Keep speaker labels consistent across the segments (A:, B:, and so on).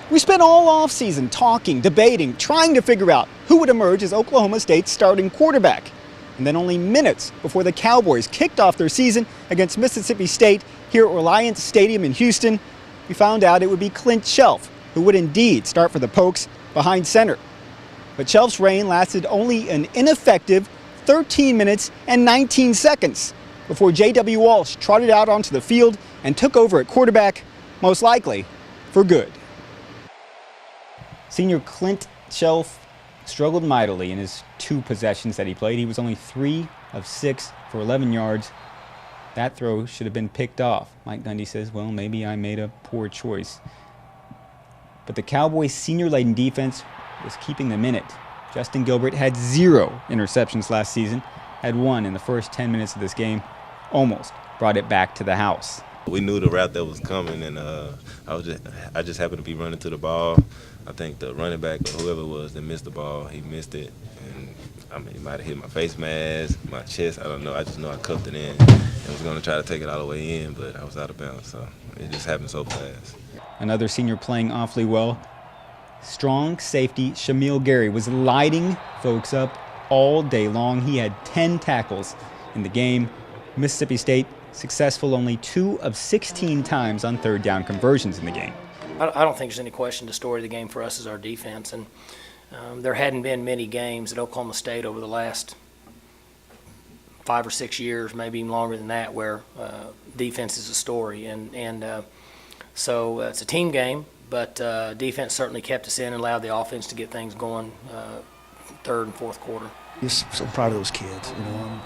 A: We spent all offseason talking, debating, trying to figure out who would emerge as Oklahoma State's starting quarterback. And then only minutes before the Cowboys kicked off their season against Mississippi State here at Reliance Stadium in Houston, we found out it would be Clint Shelf who would indeed start for the Pokes behind center. But Shelf's reign lasted only an ineffective 13 minutes and 19 seconds before J.W. Walsh trotted out onto the field and took over at quarterback, most likely for good. Senior Clint Shelf struggled mightily in his 2 possessions that he played. He was only 3 of 6 for 11 yards. That throw should have been picked off. Mike Gundy says, well, maybe I made a poor choice. But the Cowboys' senior-laden defense was keeping them in it. Justin Gilbert had 0 interceptions last season, had 1 in the first 10 minutes of this game, almost brought it back to the house.
B: We knew the route that was coming, and I just happened to be running to the ball. I think the running back or whoever it was that missed the ball, he missed it. And I mean, it might have hit my face mask, my chest, I don't know. I just know I cuffed it in and was going to try to take it all the way in, but I was out of bounds, so it just happened so fast.
A: Another senior playing awfully well. Strong safety Shamil Gary was lighting folks up all day long. He had 10 tackles in the game. Mississippi State successful only 2 of 16 times on third down conversions in the game.
C: I don't think there's any question the story of the game for us is our defense. And there hadn't been many games at Oklahoma State over the last 5 or 6 years, maybe even longer than that, where defense is a story. So it's a team game, but defense certainly kept us in and allowed the offense to get things going third and fourth quarter.
D: Just so proud of those kids. You know,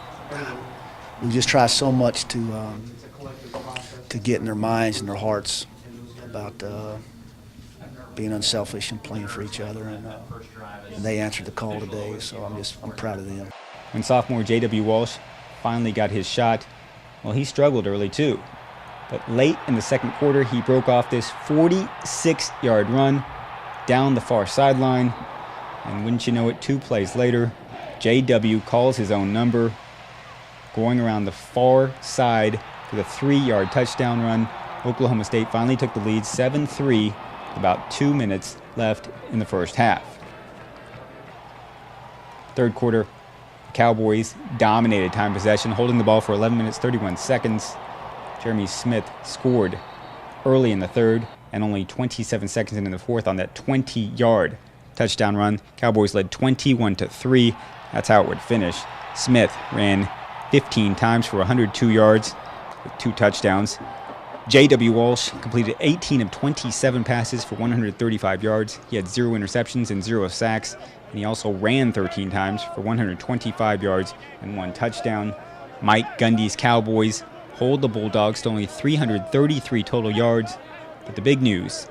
D: we just try so much to get in their minds and their hearts about being unselfish and playing for each other, and they answered the call today. So I'm proud of them.
A: When sophomore J.W. Walsh finally got his shot, well, he struggled early too. But late in the second quarter, he broke off this 46-yard run down the far sideline. And wouldn't you know it, 2 plays later, J.W. calls his own number, going around the far side for the 3-yard touchdown run. Oklahoma State finally took the lead 7-3, about 2 minutes left in the first half. Third quarter, the Cowboys dominated time possession, holding the ball for 11 minutes, 31 seconds. Jeremy Smith scored early in the third and only 27 seconds into the fourth on that 20-yard touchdown run. Cowboys led 21-3. That's how it would finish. Smith ran 15 times for 102 yards with 2 touchdowns. J.W. Walsh completed 18 of 27 passes for 135 yards. He had 0 interceptions and 0 sacks, and he also ran 13 times for 125 yards and 1 touchdown. Mike Gundy's Cowboys hold the Bulldogs to only 333 total yards. But the big news,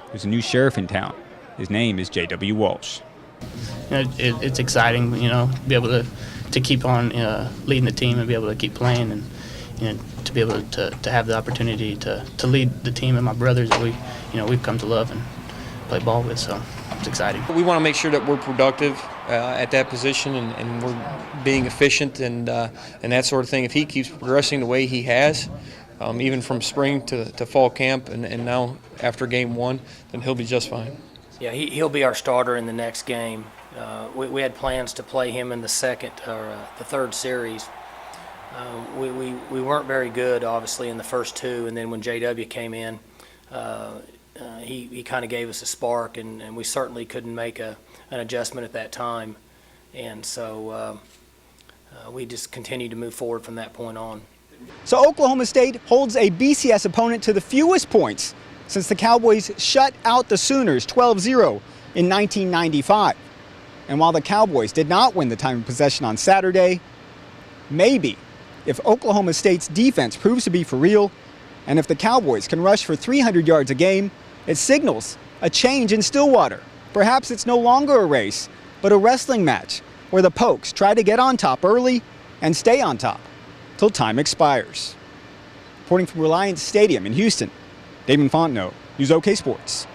A: there's a new sheriff in town. His name is J.W. Walsh.
E: You know, it's exciting, you know, be able to keep on leading the team and be able to keep playing, and you know, to be able to have the opportunity to lead the team and my brothers that we've come to love and play ball with. So it's exciting.
F: We want to make sure that we're productive at that position, and we're being efficient and that sort of thing. If he keeps progressing the way he has, even from spring to fall camp and now after game 1, then he'll be just fine.
C: Yeah, he'll be our starter in the next game. We had plans to play him in the third series. We weren't very good, obviously, in the first 2, and then when JW came in, he kind of gave us a spark, and we certainly couldn't make an adjustment at that time, and so we just continued to move forward from that point on.
A: So Oklahoma State holds a BCS opponent to the fewest points since the Cowboys shut out the Sooners 12-0 in 1995. And while the Cowboys did not win the time of possession on Saturday, maybe if Oklahoma State's defense proves to be for real, and if the Cowboys can rush for 300 yards a game, it signals a change in Stillwater. Perhaps it's no longer a race, but a wrestling match where the Pokes try to get on top early and stay on top till time expires. Reporting from Reliance Stadium in Houston, Damon Fontenot, News OK Sports.